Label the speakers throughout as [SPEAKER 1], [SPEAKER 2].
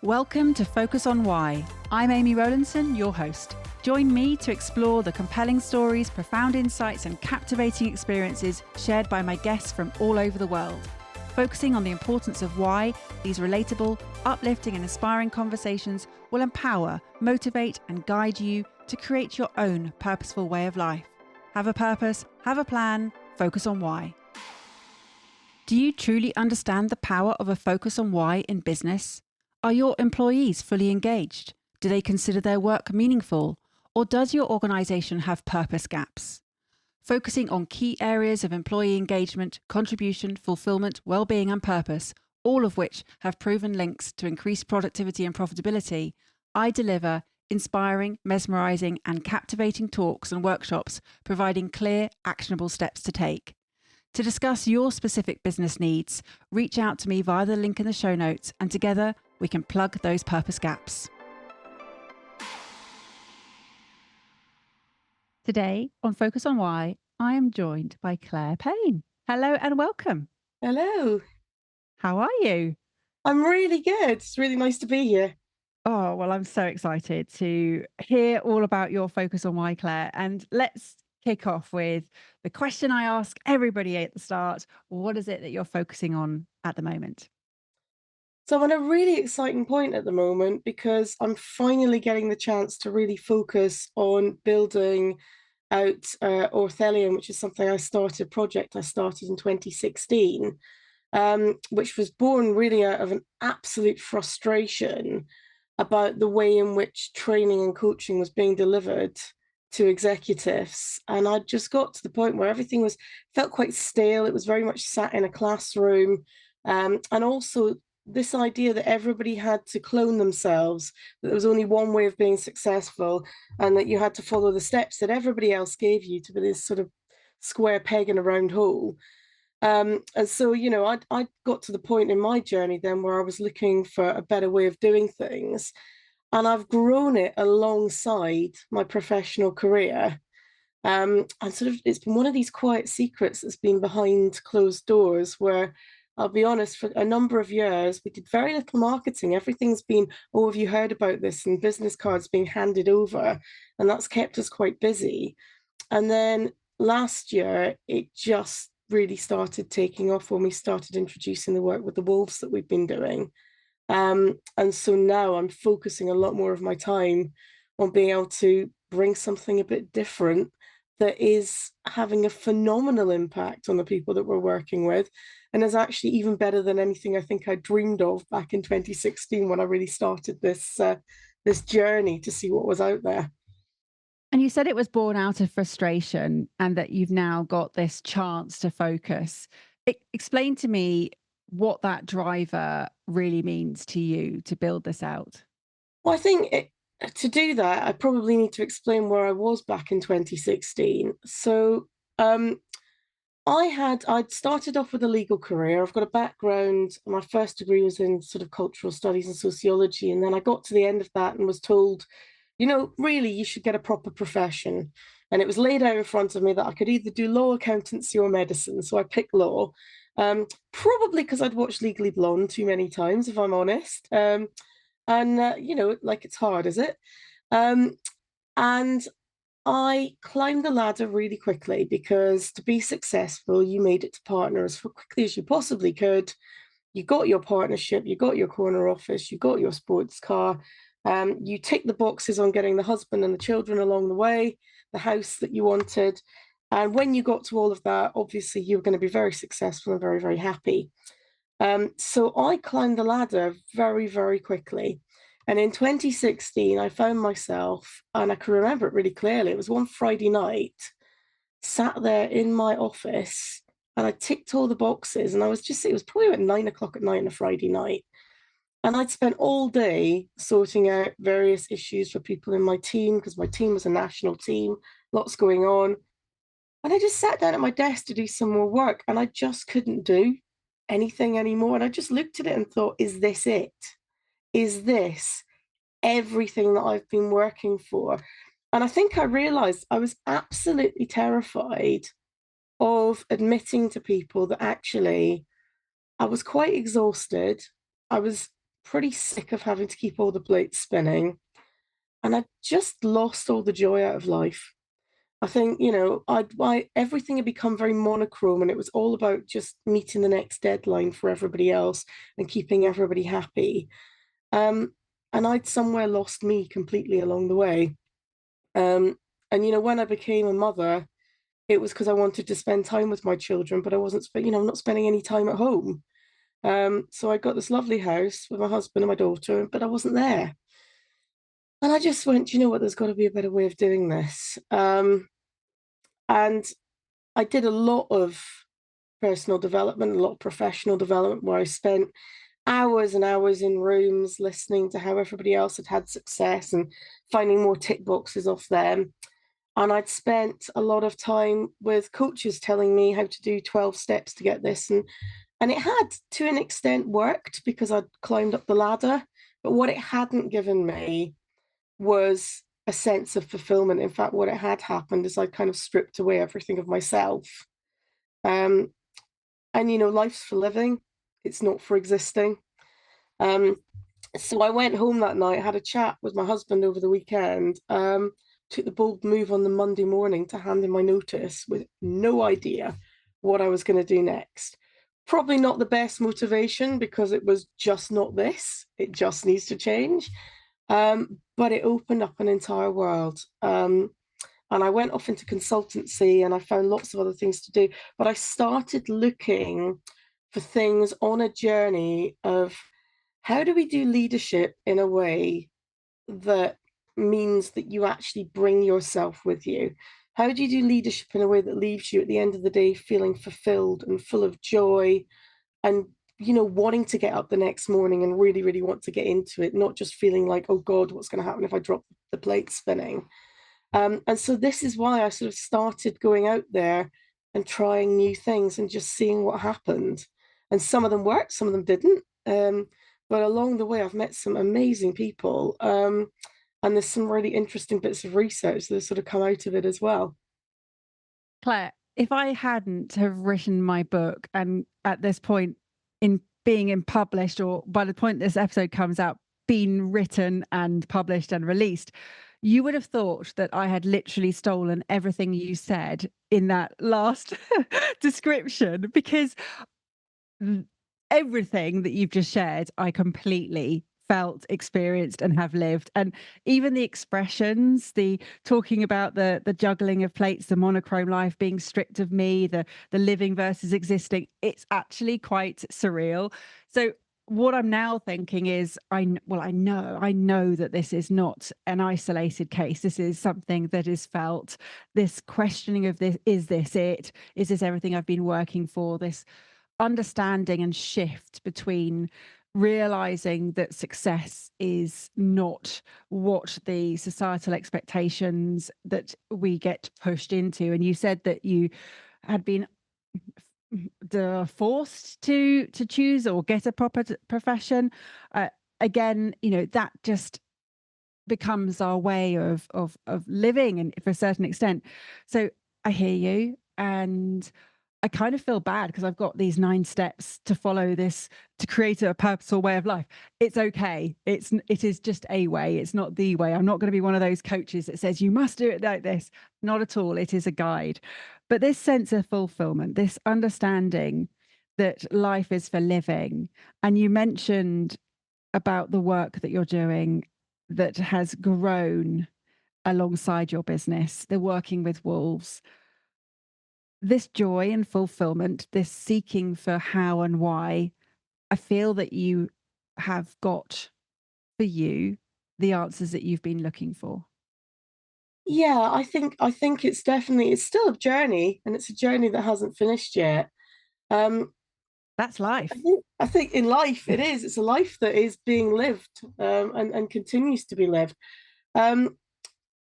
[SPEAKER 1] Welcome to Focus on Why. I'm Amy Rowlandson, your host. Join me to explore the compelling stories, profound insights, and captivating experiences shared by my guests from all over the world. Focusing on the importance of why, these relatable, uplifting, and inspiring conversations will empower, motivate, and guide you to create your own purposeful way of life. Have a purpose, have a plan, focus on why. Do you truly understand the power of a focus on why in business? Are your employees fully engaged? Do they consider their work meaningful? Or does your organisation have purpose gaps? Focusing on key areas of employee engagement, contribution, fulfilment, well-being and purpose, all of which have proven links to increased productivity and profitability, I deliver inspiring, mesmerising and captivating talks and workshops providing clear, actionable steps to take. To discuss your specific business needs, reach out to me via the link in the show notes and together we can plug those purpose gaps. Today on Focus on Why, I am joined by Claire Payne. Hello and welcome.
[SPEAKER 2] Hello.
[SPEAKER 1] How are you?
[SPEAKER 2] I'm really good. It's really nice to be here.
[SPEAKER 1] Oh, well, I'm so excited to hear all about your Focus on Why, Claire. And let's kick off with the question I ask everybody at the start. What is it that you're focusing on at the moment?
[SPEAKER 2] So I'm at a really exciting point at the moment because I'm finally getting the chance to really focus on building out Orthelian, which is something project I started in 2016, which was born really out of an absolute frustration about the way in which training and coaching was being delivered to executives. And I just got to the point where everything felt quite stale. It was very much sat in a classroom. And also this idea that everybody had to clone themselves, that there was only one way of being successful, and that you had to follow the steps that everybody else gave you to be this sort of square peg in a round hole. And so, I got to the point in my journey then where I was looking for a better way of doing things. And I've grown it alongside my professional career. And sort of, it's been one of these quiet secrets that's been behind closed doors where I'll be honest, for a number of years, we did very little marketing. Everything's been, oh, have you heard about this? And business cards being handed over. And that's kept us quite busy. And then last year, it just really started taking off when we started introducing the work with the wolves that we've been doing. And so now I'm focusing a lot more of my time on being able to bring something a bit different that is having a phenomenal impact on the people that we're working with and is actually even better than anything I think I dreamed of back in 2016 when I really started this journey to see what was out there.
[SPEAKER 1] And you said it was born out of frustration and that you've now got this chance to focus. Explain to me what that driver really means to you to build this out.
[SPEAKER 2] Well, to do that, I probably need to explain where I was back in 2016. So um, I'd started off with a legal career. I've got a background. My first degree was in sort of cultural studies and sociology. And then I got to the end of that and was told, really, you should get a proper profession. And it was laid out in front of me that I could either do law, accountancy, or medicine. So I picked law, probably because I'd watched Legally Blonde too many times, if I'm honest. Like it's hard, is it? Um, and I climbed the ladder really quickly because to be successful, you made it to partner as quickly as you possibly could. You got your partnership, you got your corner office, you got your sports car. You tick the boxes on getting the husband and the children along the way, the house that you wanted. And when you got to all of that, obviously you were going to be very successful and very, very happy. So I climbed the ladder very, very quickly. And in 2016, I found myself, and I can remember it really clearly, it was one Friday night, sat there in my office, and I ticked all the boxes. And it was probably about 9 o'clock at night on a Friday night. And I'd spent all day sorting out various issues for people in my team, because my team was a national team, lots going on. And I just sat down at my desk to do some more work, and I just couldn't do anything anymore. And I just looked at it and thought, is this it? Is this everything that I've been working for? And I think I realized I was absolutely terrified of admitting to people that actually I was quite exhausted. I was pretty sick of having to keep all the plates spinning, and I just lost all the joy out of life. I think, everything had become very monochrome, and it was all about just meeting the next deadline for everybody else and keeping everybody happy. Um, and I'd somewhere lost me completely along the way. Um, and when I became a mother, it was because I wanted to spend time with my children, but I wasn't, I'm not spending any time at home. So I got this lovely house with my husband and my daughter, but I wasn't there. And I just went, you know what, there's got to be a better way of doing this. And I did a lot of personal development, a lot of professional development, where I spent hours and hours in rooms listening to how everybody else had had success and finding more tick boxes off them. And I'd spent a lot of time with coaches telling me how to do 12 steps to get this. And it had, to an extent, worked because I'd climbed up the ladder. But what it hadn't given me was a sense of fulfillment. In fact, what it had happened is I kind of stripped away everything of myself. Um, and life's for living, it's not for existing. Um, so I went home that night, had a chat with my husband over the weekend, took the bold move on the Monday morning to hand in my notice with no idea what I was going to do next. Probably not the best motivation because it was just not this, it just needs to change. But it opened up an entire world. And I went off into consultancy and I found lots of other things to do. But I started looking for things on a journey of how do we do leadership in a way that means that you actually bring yourself with you? How do you do leadership in a way that leaves you at the end of the day feeling fulfilled and full of joy and wanting to get up the next morning and really, really want to get into it, not just feeling like, oh God, what's going to happen if I drop the plate spinning? And so this is why I sort of started going out there and trying new things and just seeing what happened. And some of them worked, some of them didn't. But along the way, I've met some amazing people. And there's some really interesting bits of research that have sort of come out of it as well.
[SPEAKER 1] Claire, if I hadn't have written my book and at this point in being in published, or by the point this episode comes out, been written and published and released, you would have thought that I had literally stolen everything you said in that last description, because everything that you've just shared, I completely felt, experienced, and have lived. And even the expressions, the talking about the juggling of plates, the monochrome life being stripped of me, the living versus existing, it's actually quite surreal. So what I'm now thinking is, I know that this is not an isolated case. This is something that is felt. This questioning of this, is this it? Is this everything I've been working for? This understanding and shift between realizing that success is not what the societal expectations that we get pushed into. And you said that you had been forced to choose or get a proper profession. Again, that just becomes our way of living, and for a certain extent. So I hear you, and I kind of feel bad because I've got these 9 steps to follow this to create a purposeful way of life. It's okay. It is just a way. It's not the way. I'm not going to be one of those coaches that says you must do it like this. Not at all. It is a guide. But this sense of fulfillment, this understanding that life is for living, and you mentioned about the work that you're doing that has grown alongside your business, the working with wolves. This joy and fulfillment, this seeking for how and why, I feel that you have got for you the answers that you've been looking for.
[SPEAKER 2] Yeah, I think it's still a journey, and it's a journey that hasn't finished yet. Um,
[SPEAKER 1] That's
[SPEAKER 2] I
[SPEAKER 1] life.
[SPEAKER 2] think I think in life it is. It's a life that is being lived, and continues to be lived. Um,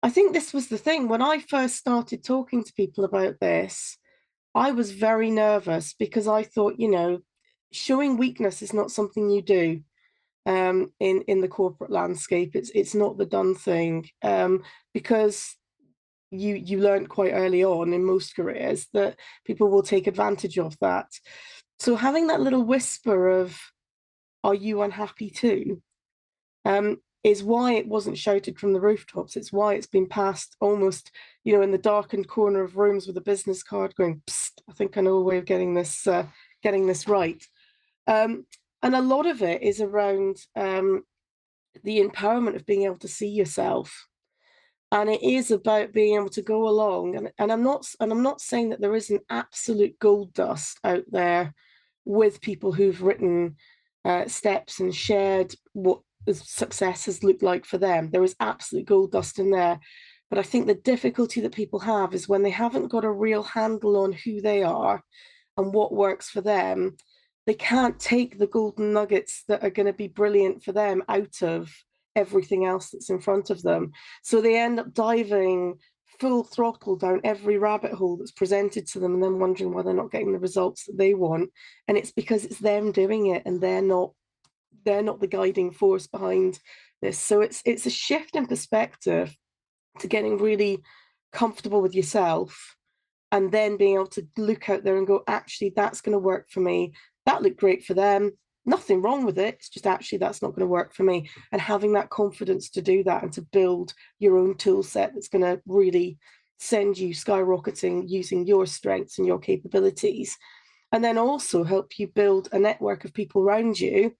[SPEAKER 2] I think this was the thing when I first started talking to people about this. I was very nervous because I thought, showing weakness is not something you do, in the corporate landscape. It's not the done thing, because you learn quite early on in most careers that people will take advantage of that. So having that little whisper of are you unhappy too? Is why it wasn't shouted from the rooftops. It's why it's been passed almost, in the darkened corner of rooms with a business card going, "Psst, I think I know a way of getting this right." Um, and a lot of it is around the empowerment of being able to see yourself. And it is about being able to go along. And I'm not saying that there isn't absolute gold dust out there with people who've written steps and shared what success has looked like for them. There is absolute gold dust in there. But I think the difficulty that people have is when they haven't got a real handle on who they are and what works for them, they can't take the golden nuggets that are going to be brilliant for them out of everything else that's in front of them. So they end up diving full throttle down every rabbit hole that's presented to them and then wondering why they're not getting the results that they want. And it's because it's them doing it and they're not the guiding force behind this. So it's a shift in perspective to getting really comfortable with yourself and then being able to look out there and go, actually, that's going to work for me. That looked great for them. Nothing wrong with it. It's just actually that's not going to work for me. And having that confidence to do that and to build your own tool set that's going to really send you skyrocketing using your strengths and your capabilities. And then also help you build a network of people around you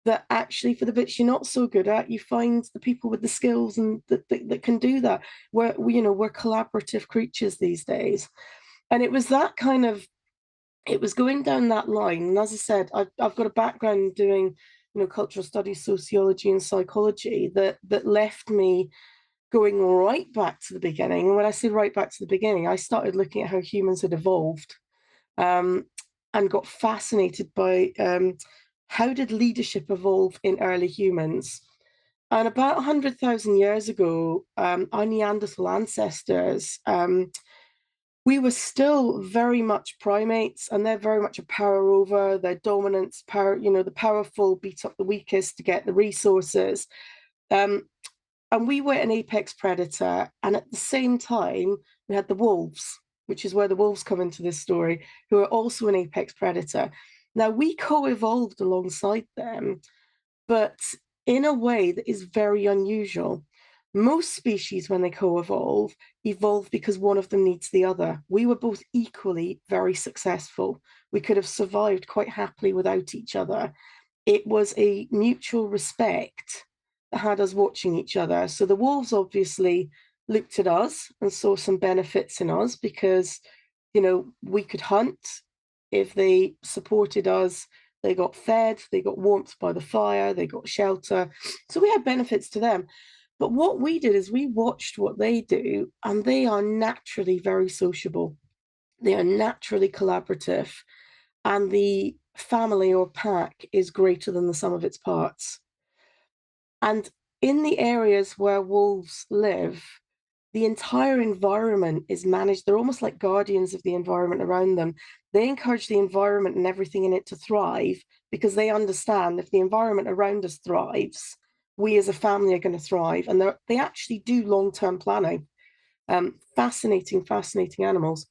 [SPEAKER 2] that actually, for the bits you're not so good at, you find the people with the skills and that can do that. We're collaborative creatures these days. And it was that kind of, it was going down that line. And as I said, I've got a background in doing, cultural studies, sociology, and psychology that left me going right back to the beginning. And when I say right back to the beginning, I started looking at how humans had evolved, um, and got fascinated by how did leadership evolve in early humans. And about 100,000 years ago, our Neanderthal ancestors, we were still very much primates, and they're very much a power rover. Their dominance, power, the powerful beat up the weakest to get the resources. Um, and we were an apex predator. And at the same time, we had the wolves, which is where the wolves come into this story, who are also an apex predator. Now, we co-evolved alongside them, but in a way that is very unusual. Most species, when they co-evolve, evolve because one of them needs the other. We were both equally very successful. We could have survived quite happily without each other. It was a mutual respect that had us watching each other. So the wolves obviously looked at us and saw some benefits in us because, we could hunt. If they supported us, they got fed, they got warmth by the fire, they got shelter. So we had benefits to them. But what we did is we watched what they do, and they are naturally very sociable. They are naturally collaborative, and the family or pack is greater than the sum of its parts. And in the areas where wolves live, the entire environment is managed. They're almost like guardians of the environment around them. They encourage the environment and everything in it to thrive because they understand if the environment around us thrives, we as a family are going to thrive. And they actually do long-term planning. Fascinating, fascinating animals.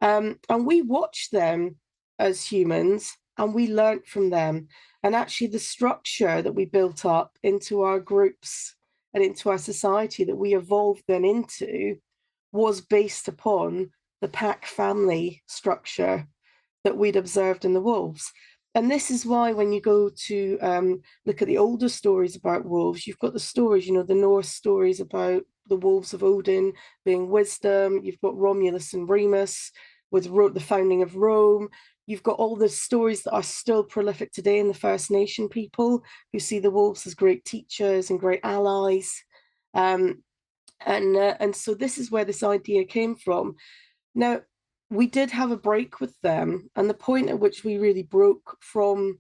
[SPEAKER 2] And we watch them as humans and we learnt from them. And actually the structure that we built up into our groups and into our society that we evolved then into was based upon the pack family structure that we'd observed in the wolves. And this is why when you go to look at the older stories about wolves, you've got the stories, the Norse stories about the wolves of Odin being wisdom. You've got Romulus and Remus with the founding of Rome. You've got all the stories that are still prolific today in the First Nation people who see the wolves as great teachers and great allies. And so this is where this idea came from. Now, we did have a break with them, and the point at which we really broke from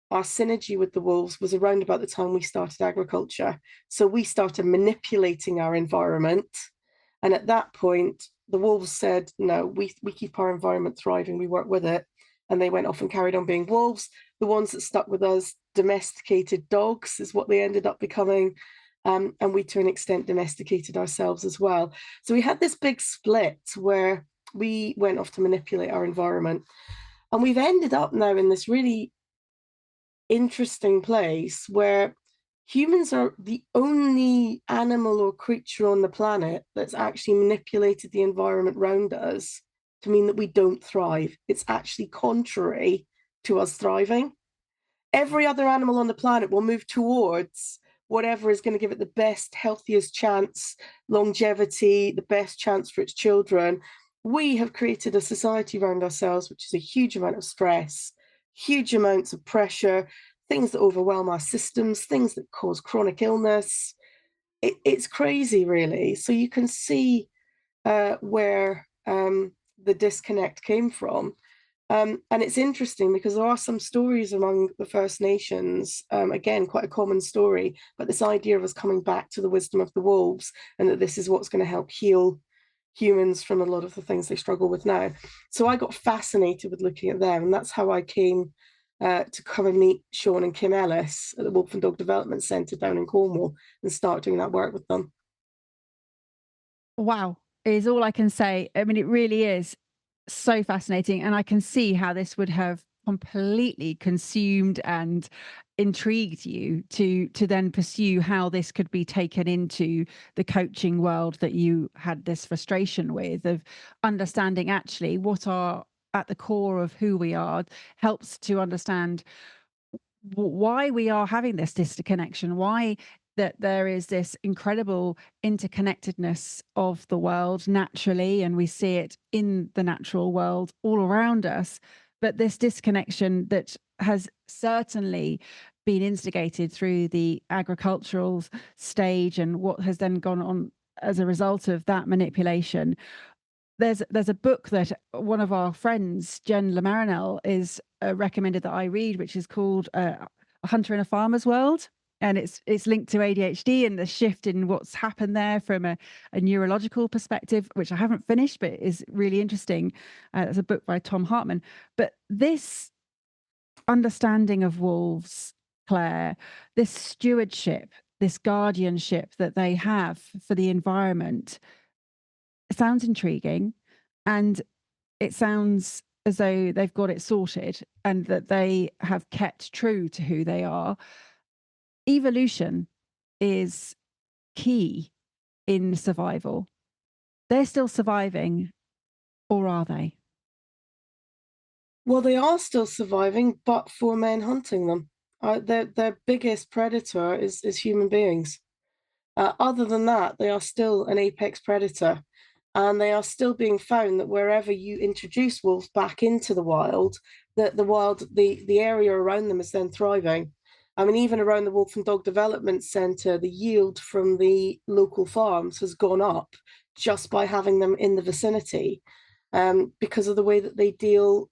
[SPEAKER 2] our synergy with the wolves was around about the time we started agriculture. So we started manipulating our environment. And at that point, the wolves said, no, we keep our environment thriving, we work with it. And they went off and carried on being wolves. The ones that stuck with us, domesticated dogs is what they ended up becoming. And we, to an extent, domesticated ourselves as well. So we had this big split where we went off to manipulate our environment. And we've ended up now in this really interesting place where humans are the only animal or creature on the planet that's actually manipulated the environment around us to mean that we don't thrive. It's actually contrary to us thriving. Every other animal on the planet will move towards whatever is going to give it the best, healthiest chance, longevity, the best chance for its children. We have created a society around ourselves, which is a huge amount of stress, huge amounts of pressure, things that overwhelm our systems, things that cause chronic illness. It's crazy, really. So you can see where the disconnect came from. And it's interesting because there are some stories among the First Nations, again, quite a common story, but this idea of us coming back to the wisdom of the wolves and that this is what's going to help heal humans from a lot of the things they struggle with now. So I got fascinated with looking at them, and that's how I came to come and meet Sean and Kim Ellis at the Wolf and Dog Development Centre down in Cornwall and start doing that work with them.
[SPEAKER 1] Wow, is all I can say. I mean, it really is so fascinating. And I can see how this would have completely consumed and intrigued you to then pursue how this could be taken into the coaching world that you had this frustration with, of understanding actually what are at the core of who we are, helps to understand why we are having this disconnection, why that there is this incredible interconnectedness of the world naturally, and we see it in the natural world all around us. But this disconnection that has certainly been instigated through the agricultural stage and what has then gone on as a result of that manipulation. There's a book that one of our friends, Jen Lamarinel, is recommended that I read, which is called A Hunter in a Farmer's World. And it's linked to ADHD and the shift in what's happened there from a neurological perspective, which I haven't finished, but is really interesting. It's a book by Tom Hartman. But this understanding of wolves, Claire, this stewardship, this guardianship that they have for the environment, it sounds intriguing, and it sounds as though they've got it sorted and that they have kept true to who they are. Evolution is key in survival. They're still surviving, or are they?
[SPEAKER 2] Well, they are still surviving, but for men hunting them. Their biggest predator is human beings. Other than that, they are still an apex predator. And they are still being found that wherever you introduce wolves back into the wild, that the area around them is then thriving. I mean, even around the Wolf and Dog Development Centre, the yield from the local farms has gone up just by having them in the vicinity, because of the way that they deal,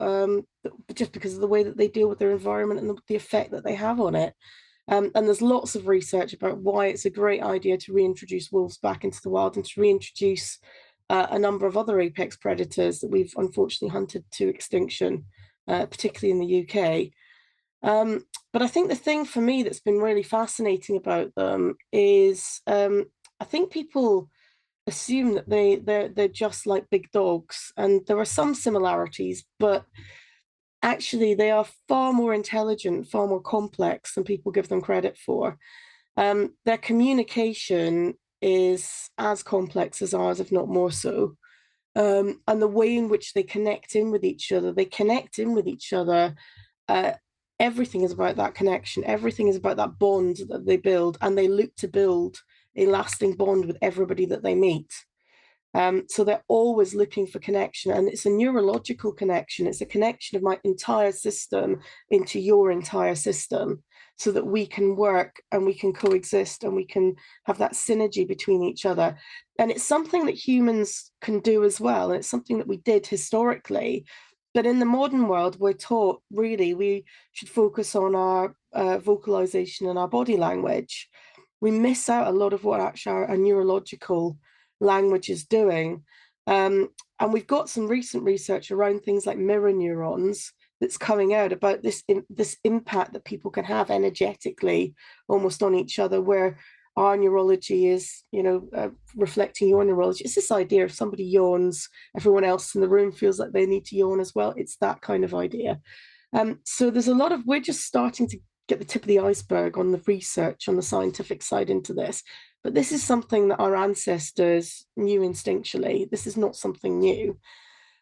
[SPEAKER 2] just because of the way that they deal with their environment and the effect that they have on it. And there's lots of research about why it's a great idea to reintroduce wolves back into the wild and to reintroduce a number of other apex predators that we've unfortunately hunted to extinction, particularly in the UK. But I think the thing for me that's been really fascinating about them is I think people assume that they're just like big dogs, and there are some similarities, but actually they are far more intelligent, far more complex than people give them credit for. Their communication is as complex as ours, if not more so. And the way in which they connect in with each other, uh, everything is about that connection. Everything is about that bond that they build, and they look to build a lasting bond with everybody that they meet. So they're always looking for connection, and it's a neurological connection. It's a connection of my entire system into your entire system, so that we can work and we can coexist and we can have that synergy between each other. And it's something that humans can do as well. And it's something that we did historically. But in the modern world, we're taught really we should focus on our vocalization and our body language. We miss out a lot of what actually our neurological language is doing. And we've got some recent research around things like mirror neurons that's coming out about this impact that people can have energetically almost on each other, where our neurology is, reflecting your neurology. It's this idea if somebody yawns, everyone else in the room feels like they need to yawn as well. It's that kind of idea. So there's a lot of, we're just starting to get the tip of the iceberg on the research on the scientific side into this. But this is something that our ancestors knew instinctually. This is not something new.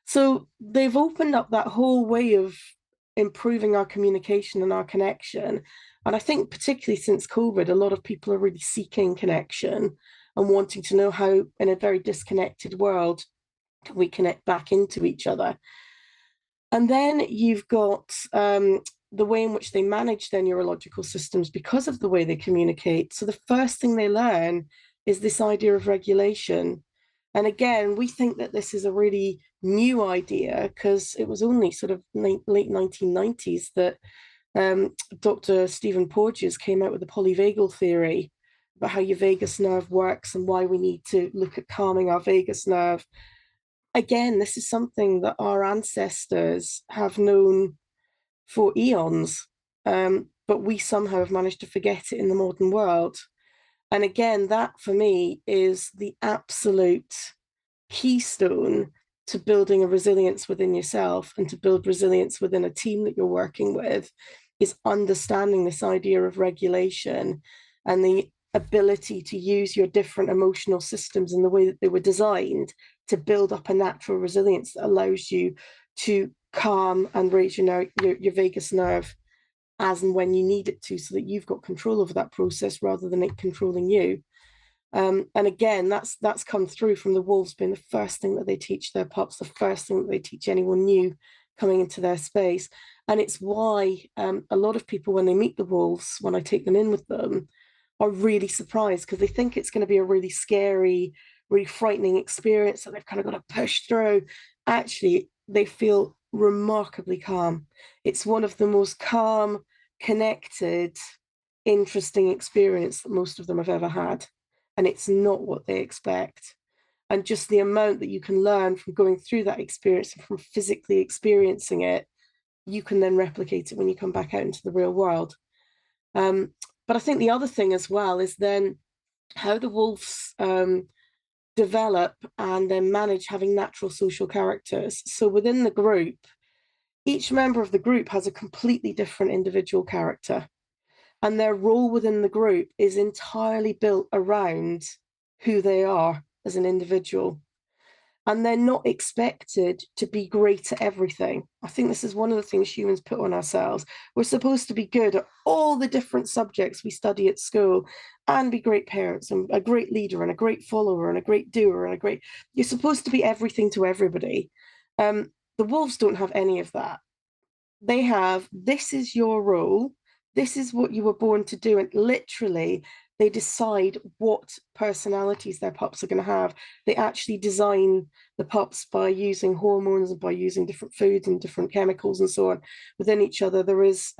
[SPEAKER 2] So they've opened up that whole way of improving our communication and our connection. And I think particularly since COVID, a lot of people are really seeking connection and wanting to know how, in a very disconnected world, can we connect back into each other. And then you've got the way in which they manage their neurological systems because of the way they communicate. So the first thing they learn is this idea of regulation. And again, we think that this is a really new idea because it was only sort of late 1990s that Dr. Stephen Porges came out with the polyvagal theory about how your vagus nerve works and why we need to look at calming our vagus nerve. Again, this is something that our ancestors have known for eons, but we somehow have managed to forget it in the modern world. And again, that for me is the absolute keystone to building a resilience within yourself and to build resilience within a team that you're working with, is understanding this idea of regulation and the ability to use your different emotional systems in the way that they were designed to build up a natural resilience that allows you to calm and raise your vagus nerve as and when you need it to, so that you've got control over that process rather than it controlling you. And again, that's come through from the wolves being the first thing that they teach their pups, the first thing that they teach anyone new coming into their space. And it's why a lot of people, when they meet the wolves, when I take them in with them, are really surprised because they think it's going to be a really scary, really frightening experience that they've kind of got to push through. Actually, they feel remarkably calm. It's one of the most calm, connected, interesting experience that most of them have ever had. And it's not what they expect. And just the amount that you can learn from going through that experience and from physically experiencing it, you can then replicate it when you come back out into the real world. But I think the other thing as well is then how the wolves develop and then manage having natural social characters. So within the group, each member of the group has a completely different individual character, and their role within the group is entirely built around who they are as an individual. And they're not expected to be great at everything. I think this is one of the things humans put on ourselves. We're supposed to be good at all the different subjects we study at school and be great parents and a great leader and a great follower and a great doer and a great, you're supposed to be everything to everybody. The wolves don't have any of that. They have, this is your role, this is what you were born to do, and literally they decide what personalities their pups are going to have. They actually design the pups by using hormones and by using different foods and different chemicals and so on within each other. There is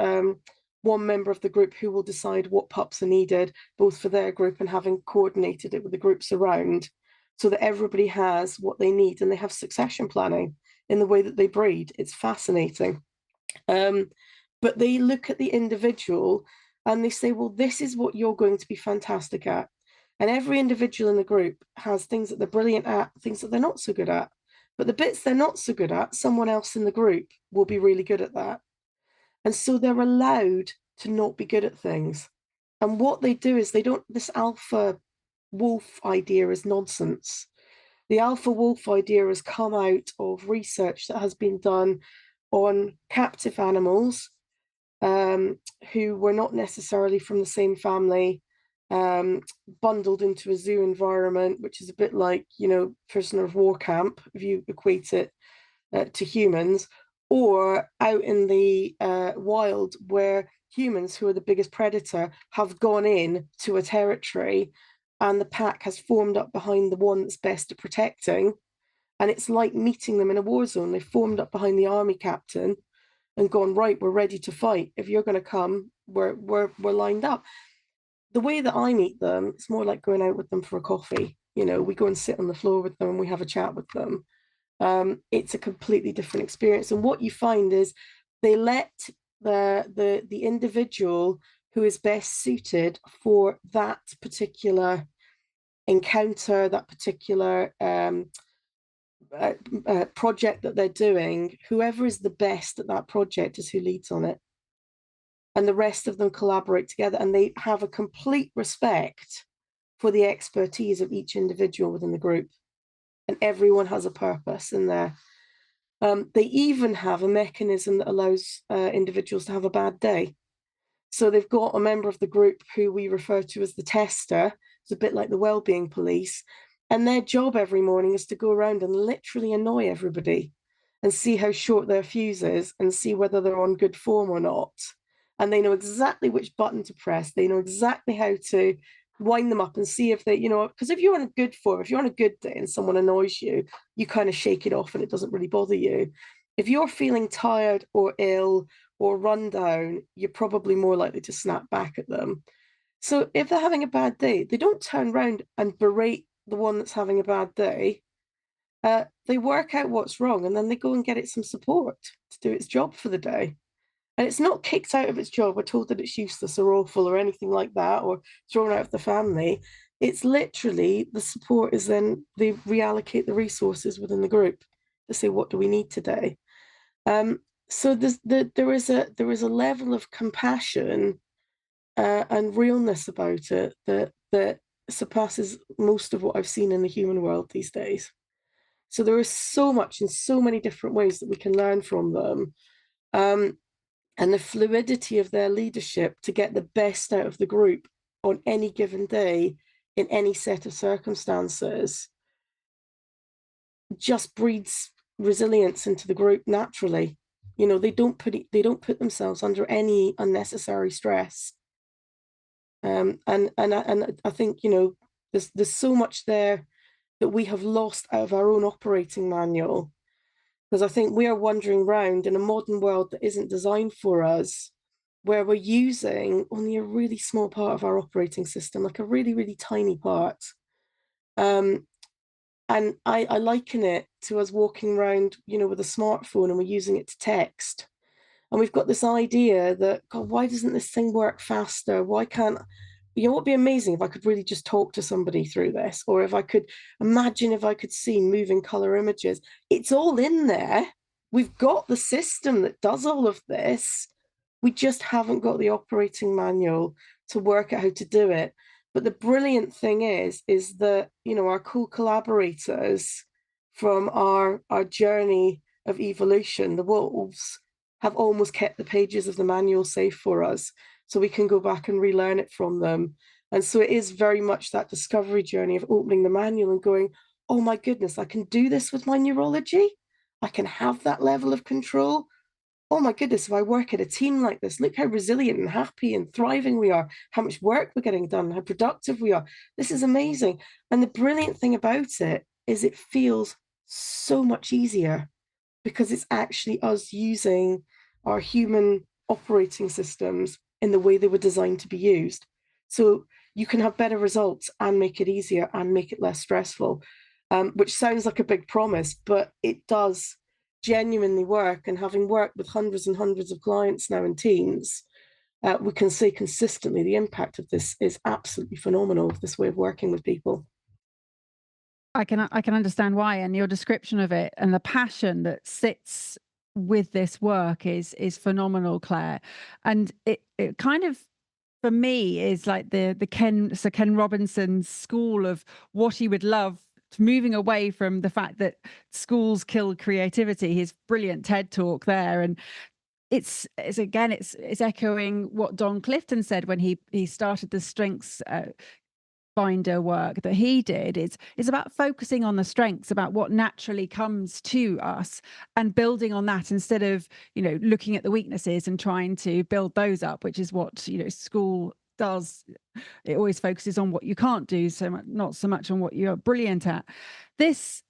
[SPEAKER 2] one member of the group who will decide what pups are needed, both for their group and having coordinated it with the groups around, so that everybody has what they need, and they have succession planning in the way that they breed. It's fascinating. But they look at the individual and they say, well, this is what you're going to be fantastic at. And every individual in the group has things that they're brilliant at, things that they're not so good at. But the bits they're not so good at, someone else in the group will be really good at that. And so they're allowed to not be good at things. And what they do is they don't, this alpha wolf idea is nonsense. The alpha wolf idea has come out of research that has been done on captive animals who were not necessarily from the same family, bundled into a zoo environment, which is a bit like, prisoner of war camp, if you equate it to humans, or out in the wild where humans, who are the biggest predator, have gone in to a territory and the pack has formed up behind the one that's best at protecting. And it's like meeting them in a war zone. They formed up behind the army captain and gone, right, we're ready to fight. If you're going to come, we're lined up. The way that I meet them, it's more like going out with them for a coffee. We go and sit on the floor with them and we have a chat with them. It's a completely different experience. And what you find is they let the individual who is best suited for that particular encounter, that particular project that they're doing, whoever is the best at that project is who leads on it. and the rest of them collaborate together, and they have a complete respect for the expertise of each individual within the group, and everyone has a purpose in there. They even have a mechanism that allows individuals to have a bad day. So they've got a member of the group who we refer to as the tester. It's a bit like the well-being police. And their job every morning is to go around and literally annoy everybody and see how short their fuse is and see whether they're on good form or not. And they know exactly which button to press. They know exactly how to wind them up and see if they, because if you're on a good form, if you're on a good day and someone annoys you, you kind of shake it off and it doesn't really bother you. If you're feeling tired or ill or run down, you're probably more likely to snap back at them. So if they're having a bad day, they don't turn around and berate the one that's having a bad day. They work out what's wrong and then they go and get it some support to do its job for the day. And it's not kicked out of its job or told that it's useless or awful or anything like that, or thrown out of the family. It's literally the support is then they reallocate the resources within the group to say, what do we need today? So there is a level of compassion and realness about it that surpasses most of what I've seen in the human world these days. So there is so much in so many different ways that we can learn from them. And the fluidity of their leadership to get the best out of the group on any given day in any set of circumstances just breeds resilience into the group naturally. They don't put themselves under any unnecessary stress. And I think there's so much there that we have lost out of our own operating manual, because I think we are wandering around in a modern world that isn't designed for us, where we're using only a really small part of our operating system, like a really, really tiny part. And I liken it to us walking around, with a smartphone and we're using it to text. And we've got this idea that, God, why doesn't this thing work faster? Why can't, what would be amazing if I could really just talk to somebody through this? Or if I could see moving color images. It's all in there. We've got the system that does all of this. We just haven't got the operating manual to work out how to do it. But the brilliant thing is that, our co-collaborators from our journey of evolution, the wolves, have almost kept the pages of the manual safe for us, so we can go back and relearn it from them. And so it is very much that discovery journey of opening the manual and going, oh my goodness, I can do this with my neurology. I can have that level of control. Oh my goodness, if I work in a team like this, look how resilient and happy and thriving we are, how much work we're getting done, how productive we are. This is amazing. And the brilliant thing about it is it feels so much easier, because it's actually us using our human operating systems in the way they were designed to be used. So you can have better results and make it easier and make it less stressful, which sounds like a big promise, but it does genuinely work. And having worked with hundreds and hundreds of clients now in teams, we can say consistently the impact of this is absolutely phenomenal, this way of working with people.
[SPEAKER 1] I can understand why, and your description of it and the passion that sits with this work is phenomenal, Claire. And it kind of, for me, is like Sir Ken Robinson's school of what he would love, moving away from the fact that schools kill creativity. His brilliant TED talk there, and it's echoing what Don Clifton said when he started the strengths finder work that he did. It's about focusing on the strengths, about what naturally comes to us, and building on that instead of looking at the weaknesses and trying to build those up, which is what school does. It always focuses on what you can't do, so much, not so much on what you're brilliant at. This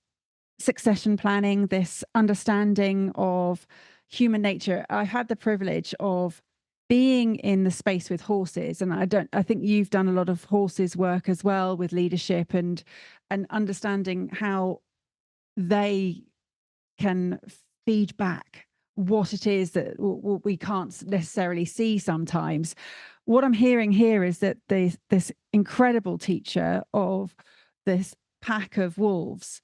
[SPEAKER 1] succession planning, this understanding of human nature, I've had the privilege of being in the space with horses, and I think you've done a lot of horses work as well, with leadership and understanding how they can feed back what it is that we can't necessarily see sometimes. What I'm hearing here is that this incredible teacher of this pack of wolves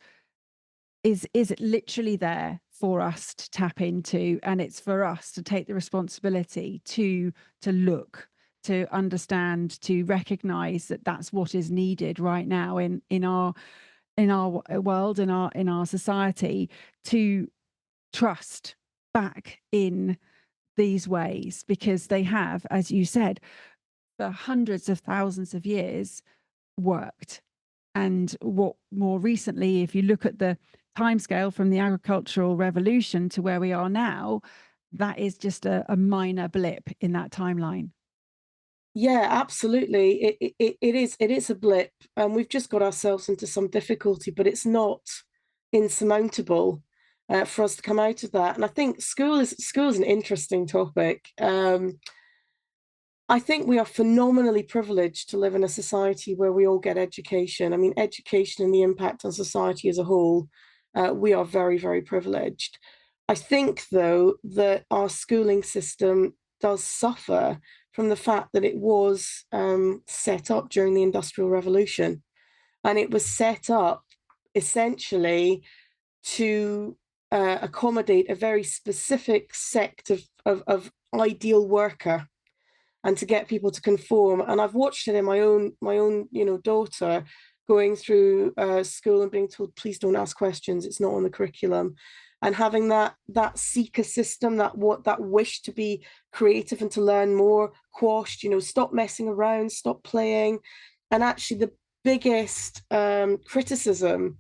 [SPEAKER 1] is literally there for us to tap into, and it's for us to take the responsibility to look, to understand, to recognize that that's what is needed right now in our world, in our society, to trust back in these ways, because they have, as you said, for hundreds of thousands of years worked. And what more recently, if you look at the timescale from the agricultural revolution to where we are now, that is just a minor blip in that timeline.
[SPEAKER 2] Yeah, absolutely. It is a blip, and we've just got ourselves into some difficulty, but it's not insurmountable for us to come out of that. And I think school is an interesting topic. I think we are phenomenally privileged to live in a society where we all get education. I mean, education and the impact on society as a whole, we are very, very privileged. I think, though, that our schooling system does suffer from the fact that it was set up during the Industrial Revolution. And it was set up essentially to accommodate a very specific sect of ideal worker, and to get people to conform. And I've watched it in my own daughter going through school and being told, please don't ask questions, it's not on the curriculum. And having that seeker system, that wish to be creative and to learn more quashed, stop messing around, stop playing. And actually the biggest criticism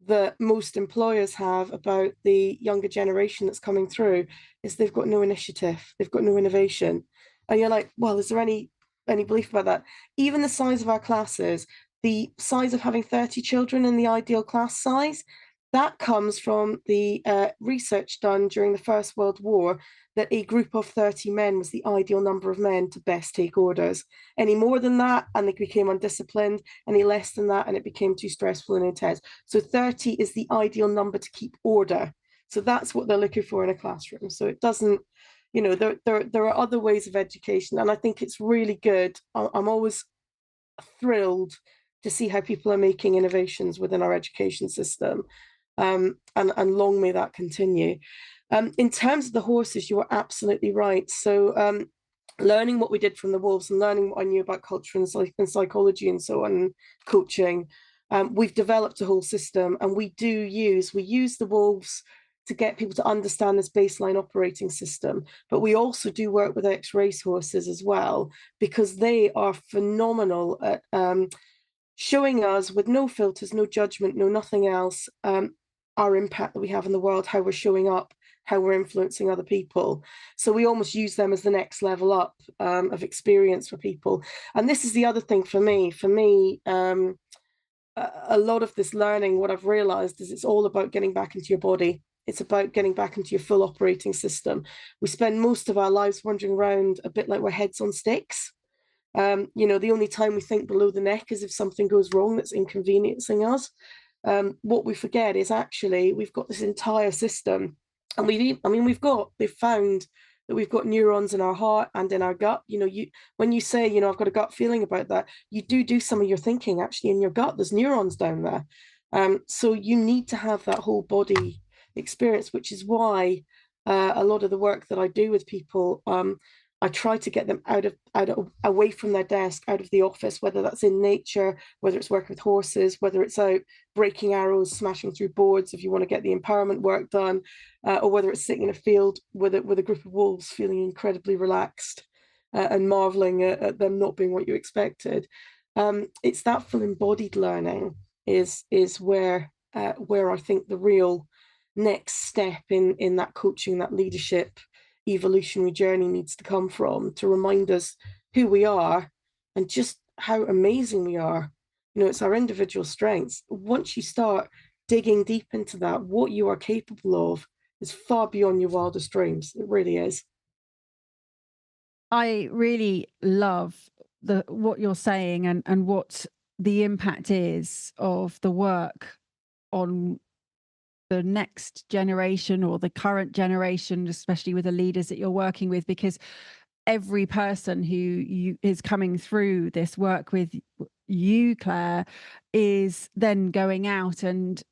[SPEAKER 2] that most employers have about the younger generation that's coming through is they've got no initiative, they've got no innovation. And you're like, well, is there any belief about that? Even the size of our classes, the size of having 30 children in the ideal class size, that comes from the research done during the First World War, that a group of 30 men was the ideal number of men to best take orders. Any more than that, and they became undisciplined. Any less than that, and it became too stressful and intense. So 30 is the ideal number to keep order. So that's what they're looking for in a classroom. So it doesn't, there are other ways of education, and I think it's really good. I'm always thrilled to see how people are making innovations within our education system, and long may that continue. In terms of the horses, you are absolutely right. So learning what we did from the wolves and learning what I knew about culture and psychology and so on, and coaching, we've developed a whole system, and we use the wolves to get people to understand this baseline operating system. But we also do work with ex-racehorses as well, because they are phenomenal at showing us, with no filters, no judgment, no nothing else, our impact that we have in the world, how we're showing up, how we're influencing other people. So we almost use them as the next level up of experience for people. And this is the other thing for me. A lot of this learning, what I've realized is it's all about getting back into your body. It's about getting back into your full operating system. We spend most of our lives wandering around a bit like we're heads on sticks. The only time we think below the neck is if something goes wrong that's inconveniencing us. What we forget is actually we've got this entire system, and they've found that we've got neurons in our heart and in our gut. When you say, I've got a gut feeling about that, you do some of your thinking actually in your gut. There's neurons down there. So you need to have that whole body experience, which is why a lot of the work that I do with people, I try to get them away from their desk, out of the office, whether that's in nature, whether it's working with horses, whether it's out breaking arrows, smashing through boards if you want to get the empowerment work done, or whether it's sitting in a field with a group of wolves, feeling incredibly relaxed and marveling at them not being what you expected. It's that full embodied learning is where I think the real next step in that coaching, that leadership evolutionary journey needs to come from, to remind us who we are and just how amazing we are. It's our individual strengths. Once you start digging deep into that, what you are capable of is far beyond your wildest dreams. It really is.
[SPEAKER 1] I really love what you're saying, and what the impact is of the work on the next generation or the current generation, especially with the leaders that you're working with, because every person who is coming through this work with you, Claire, is then going out and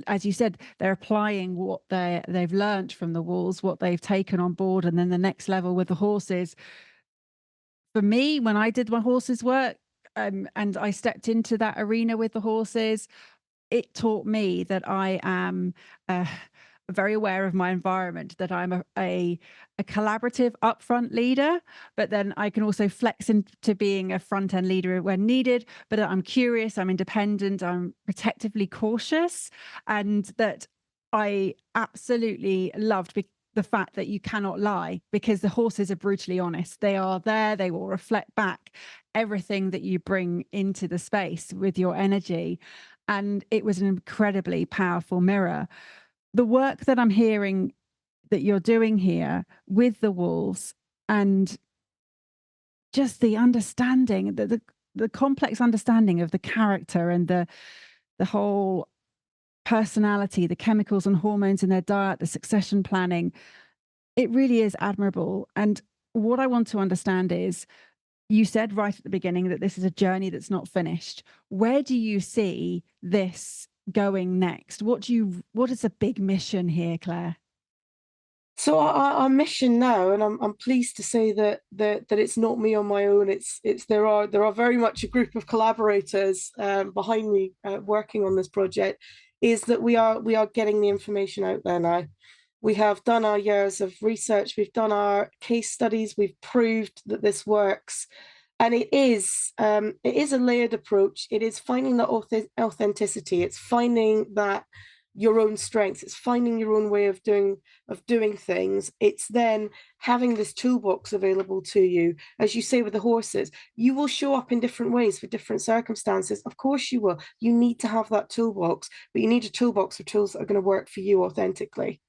[SPEAKER 1] as you said, they're applying what they've learnt from the wolves, what they've taken on board, and then the next level with the horses. For me, when I did my horses work, and I stepped into that arena with the horses, it taught me that I am very aware of my environment, that I'm a collaborative upfront leader, but then I can also flex into being a front end leader when needed. But I'm curious, I'm independent, I'm protectively cautious, and that I absolutely loved the fact that you cannot lie because the horses are brutally honest. They are there, they will reflect back everything that you bring into the space with your energy. And it was an incredibly powerful mirror. The work that I'm hearing that you're doing here with the wolves, and just the understanding, the complex understanding of the character and the whole personality, the chemicals and hormones in their diet, the succession planning, it really is admirable. And what I want to understand is, you said right at the beginning that this is a journey that's not finished. Where do you see this going next? What is the big mission here, Claire?
[SPEAKER 2] So our mission now, and I'm pleased to say that it's not me on my own. It's there are very much a group of collaborators behind me working on this project. Is that we are getting the information out there now. We have done our years of research. We've done our case studies. We've proved that this works, and it is a layered approach. It is finding that authenticity. It's finding that your own strengths. It's finding your own way of doing things. It's then having this toolbox available to you. As you say with the horses, you will show up in different ways for different circumstances. Of course you will. You need to have that toolbox, but you need a toolbox of tools that are going to work for you authentically.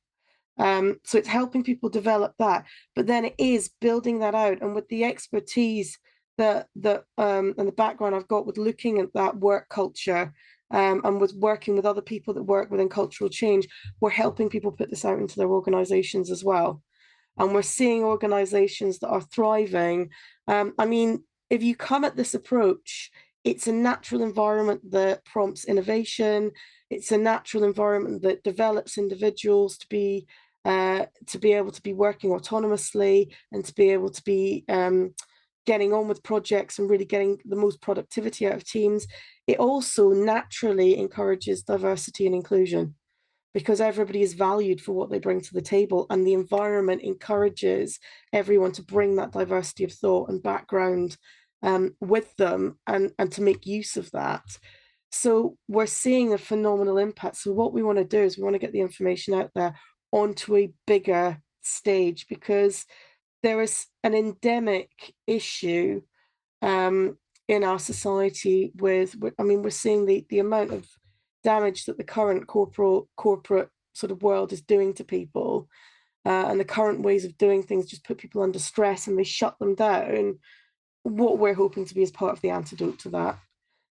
[SPEAKER 2] So it's helping people develop that, but then it is building that out, and with the expertise and the background I've got with looking at that work culture, and with working with other people that work within cultural change, we're helping people put this out into their organizations as well. And we're seeing organizations that are thriving. I mean, if you come at this approach, it's a natural environment that prompts innovation. It's a natural environment that develops individuals to be able to be working autonomously and to be able to be getting on with projects and really getting the most productivity out of teams. It also naturally encourages diversity and inclusion because everybody is valued for what they bring to the table, and the environment encourages everyone to bring that diversity of thought and background with them, and to make use of that. So we're seeing a phenomenal impact. So what we want to do is we want to get the information out there onto a bigger stage, because there is an endemic issue in our society I mean, we're seeing the amount of damage that the current corporate sort of world is doing to people, and the current ways of doing things just put people under stress and they shut them down. What we're hoping to be as part of the antidote to that.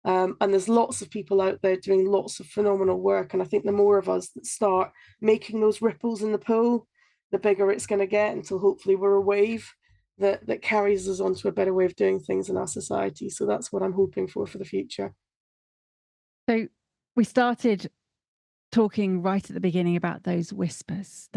[SPEAKER 2] And there's lots of people out there doing lots of phenomenal work. And I think the more of us that start making those ripples in the pool, the bigger it's going to get, until hopefully we're a wave that carries us onto a better way of doing things in our society. So that's what I'm hoping for the future.
[SPEAKER 1] So we started talking right at the beginning about those whispers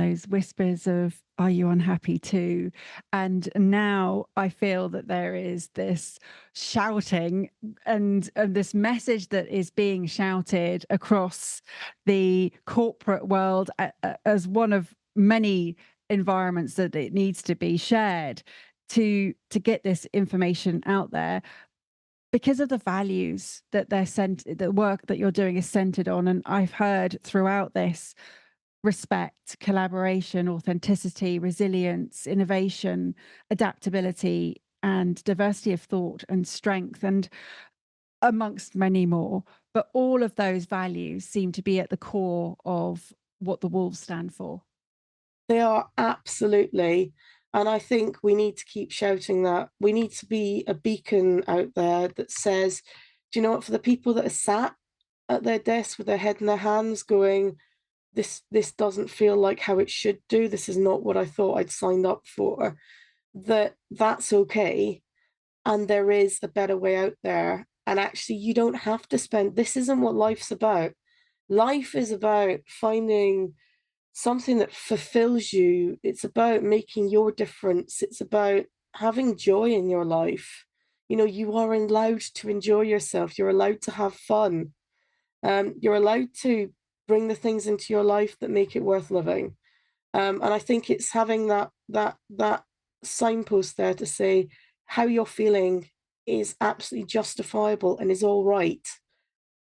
[SPEAKER 1] of, are you unhappy too? And now I feel that there is this shouting and this message that is being shouted across the corporate world as one of many environments that it needs to be shared to get this information out there, because of the values that the work that you're doing is centered on. And I've heard throughout this: respect, collaboration, authenticity, resilience, innovation, adaptability, and diversity of thought and strength, and amongst many more. But all of those values seem to be at the core of what the wolves stand for.
[SPEAKER 2] They are absolutely. And I think we need to keep shouting that. We need to be a beacon out there that says, do you know what, for the people that are sat at their desk with their head in their hands going, this doesn't feel like how it should do. This is not what I thought I'd signed up for. That's okay. And there is a better way out there. And actually, you don't have to spend, this isn't what life's about. Life is about finding something that fulfills you. It's about making your difference. It's about having joy in your life. You know, you are allowed to enjoy yourself. You're allowed to have fun. You're allowed to bring the things into your life that make it worth living. And I think it's having that signpost there to say how you're feeling is absolutely justifiable and is all right.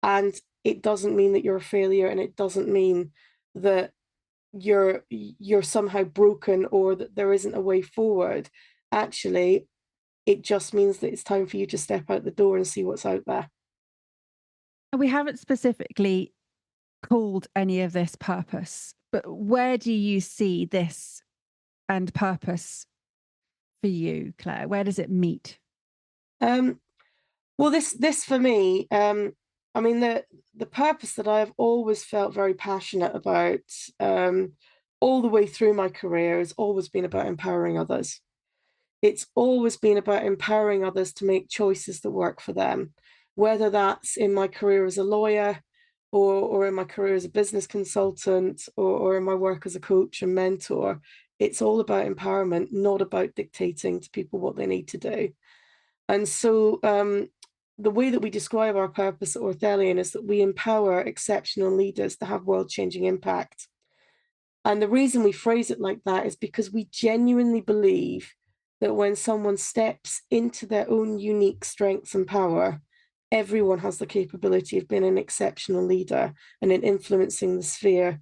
[SPEAKER 2] And it doesn't mean that you're a failure, and it doesn't mean that you're somehow broken or that there isn't a way forward. Actually, it just means that it's time for you to step out the door and see what's out there.
[SPEAKER 1] We haven't specifically called any of this purpose, but where do you see this and purpose for you, Claire? Where does it meet?
[SPEAKER 2] Um, well, this for me, I mean, the purpose that I have always felt very passionate about, um, all the way through my career, has always been about empowering others. It's always been about empowering others to make choices that work for them, whether that's in my career as a lawyer, or in my career as a business consultant, or in my work as a coach and mentor. It's all about empowerment, not about dictating to people what they need to do. And so the way that we describe our purpose at Orthelian is that we empower exceptional leaders to have world-changing impact. And the reason we phrase it like that is because we genuinely believe that when someone steps into their own unique strengths and power, everyone has the capability of being an exceptional leader and in influencing the sphere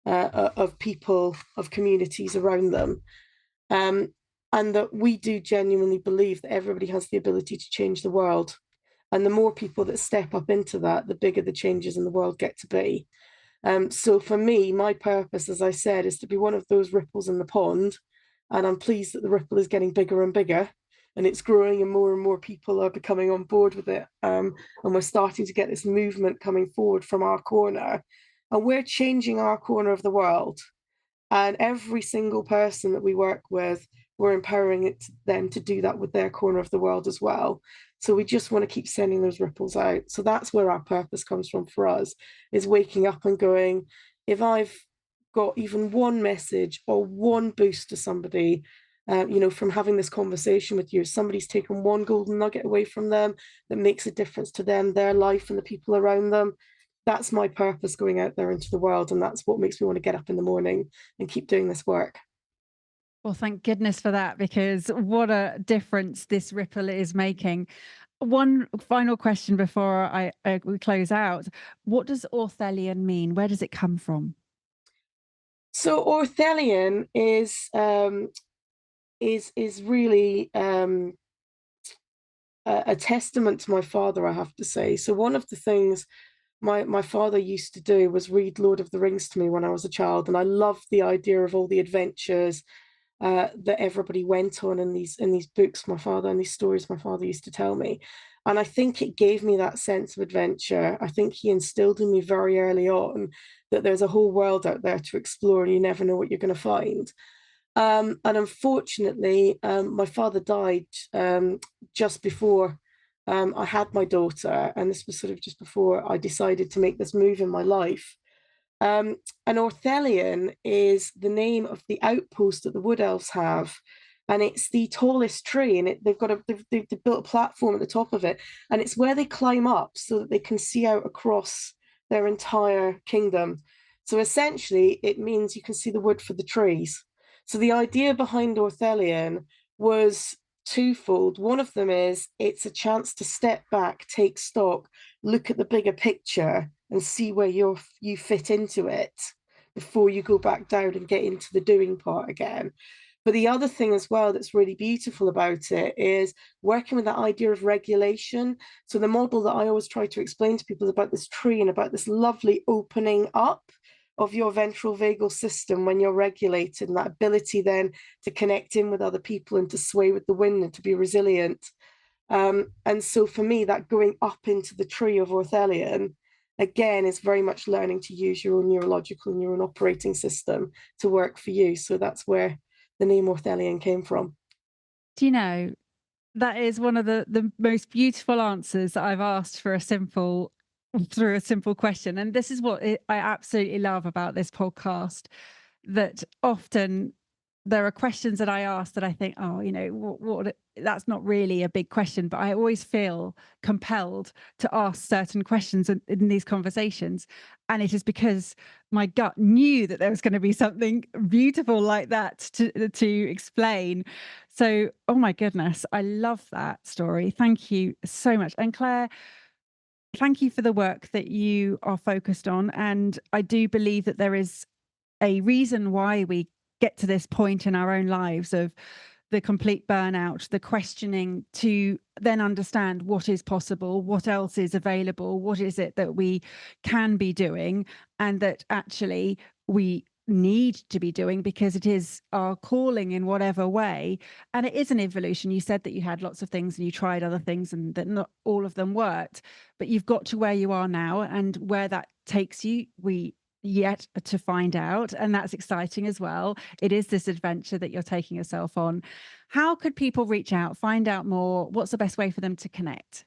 [SPEAKER 2] of people, of communities around them. Um, and that we do genuinely believe that everybody has the ability to change the world. And the more people that step up into that, the bigger the changes in the world get to be. So for me, my purpose, as I said, is to be one of those ripples in the pond. And I'm pleased that the ripple is getting bigger and bigger, and it's growing, and more people are becoming on board with it. And we're starting to get this movement coming forward from our corner. And we're changing our corner of the world. And every single person that we work with, we're empowering them to do that with their corner of the world as well. So we just want to keep sending those ripples out. So that's where our purpose comes from for us, is waking up and going, if I've got even one message or one boost to somebody, from having this conversation with you, somebody's taken one golden nugget away from them that makes a difference to them, their life, and the people around them. That's my purpose going out there into the world. And that's what makes me want to get up in the morning and keep doing this work.
[SPEAKER 1] Well, thank goodness for that, because what a difference this ripple is making. One final question before we close out. What does Orthelian mean? Where does it come from?
[SPEAKER 2] So Orthelian is really a testament to my father, I have to say. So one of the things my father used to do was read Lord of the Rings to me when I was a child, and I loved the idea of all the adventures that everybody went on in these books my father and these stories my father used to tell me. And I think it gave me that sense of adventure. I think he instilled in me very early on that there's a whole world out there to explore, and you never know what you're going to find. And unfortunately, my father died just before I had my daughter, and this was sort of just before I decided to make this move in my life. Um, and Orthelian is the name of the outpost that the Wood Elves have, and it's the tallest tree. And they've built a platform at the top of it, and it's where they climb up so that they can see out across their entire kingdom. So essentially, it means you can see the wood for the trees. So the idea behind Orthelian was twofold. One of them is it's a chance to step back, take stock, look at the bigger picture, and see where you fit into it before you go back down and get into the doing part again. But the other thing as well that's really beautiful about it is working with that idea of regulation. So the model that I always try to explain to people is about this tree and about this lovely opening up of your ventral vagal system when you're regulated, and that ability then to connect in with other people and to sway with the wind and to be resilient. And so for me, that going up into the tree of Orthelian, again, is very much learning to use your own neurological and your own operating system to work for you. So that's where the name Orthelian came from.
[SPEAKER 1] Do you know, that is one of the most beautiful answers that I've asked for a simple through a simple question. And this is what I absolutely love about this podcast, that often there are questions that I ask that I think, oh, that's not really a big question, but I always feel compelled to ask certain questions in these conversations. And it is because my gut knew that there was going to be something beautiful like that to explain. So, oh my goodness, I love that story. Thank you so much. And Claire, thank you for the work that you are focused on. And I do believe that there is a reason why we get to this point in our own lives of the complete burnout, the questioning, to then understand what is possible, what else is available, what is it that we can be doing, and that actually we need to be doing because it is our calling in whatever way. And it is an evolution. You said that you had lots of things and you tried other things and that not all of them worked, but you've got to where you are now, and where that takes you, we yet to find out. And that's exciting as well. It is this adventure that you're taking yourself on. How could people reach out, find out more? What's the best way for them to connect?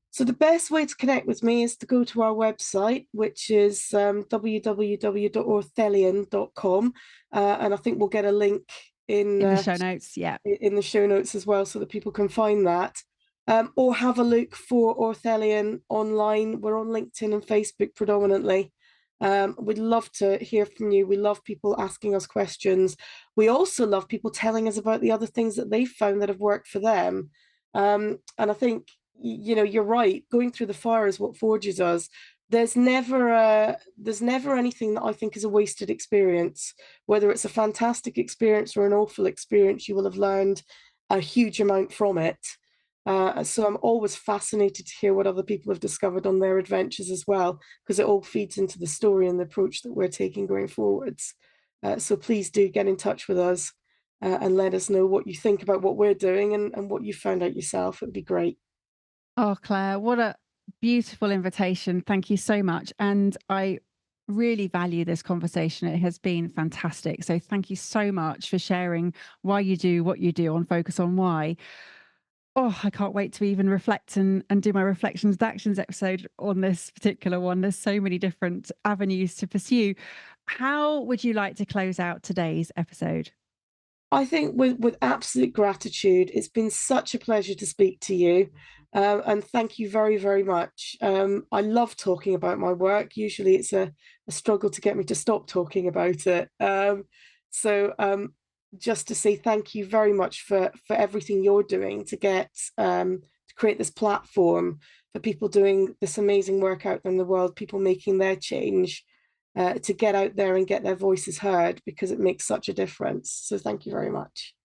[SPEAKER 2] So the best way to connect with me is to go to our website, which is www.orthelian.com. And I think we'll get a link
[SPEAKER 1] In the show notes, yeah.
[SPEAKER 2] in the show notes as well, so that people can find that. Or have a look for Orthelian online. We're on LinkedIn and Facebook predominantly. We'd love to hear from you. We love people asking us questions. We also love people telling us about the other things that they've found that have worked for them. And I think, you're right. Going through the fire is what forges us. There's never anything that I think is a wasted experience. Whether it's a fantastic experience or an awful experience, you will have learned a huge amount from it. So I'm always fascinated to hear what other people have discovered on their adventures as well, because it all feeds into the story and the approach that we're taking going forwards. So please do get in touch with us and let us know what you think about what we're doing and what you found out yourself. It would be great.
[SPEAKER 1] Oh, Claire, what a beautiful invitation. Thank you so much. And I really value this conversation. It has been fantastic. So thank you so much for sharing why you do what you do on Focus on Why. Oh, I can't wait to even reflect and do my reflections and actions episode on this particular one. There's so many different avenues to pursue. How would you like to close out today's episode?
[SPEAKER 2] I think with absolute gratitude. It's been such a pleasure to speak to you. And thank you very, very much. I love talking about my work. Usually it's a struggle to get me to stop talking about it. So just to say thank you very much for everything you're doing to create this platform for people doing this amazing work out in the world, people making their change. To get out there and get their voices heard, because it makes such a difference. So thank you very much.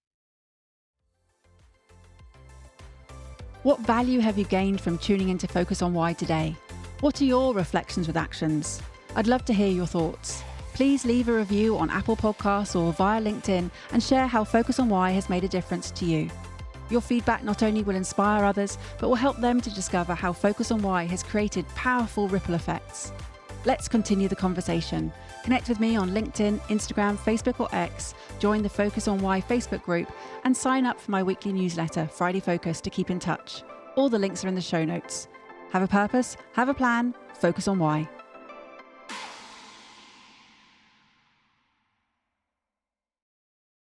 [SPEAKER 1] What value have you gained from tuning into Focus on Why today? What are your reflections with actions? I'd love to hear your thoughts. Please leave a review on Apple Podcasts or via LinkedIn and share how Focus on Why has made a difference to you. Your feedback not only will inspire others, but will help them to discover how Focus on Why has created powerful ripple effects. Let's continue the conversation. Connect with me on LinkedIn, Instagram, Facebook or X, join the Focus on Why Facebook group, and sign up for my weekly newsletter, Friday Focus, to keep in touch. All the links are in the show notes. Have a purpose, have a plan, focus on why.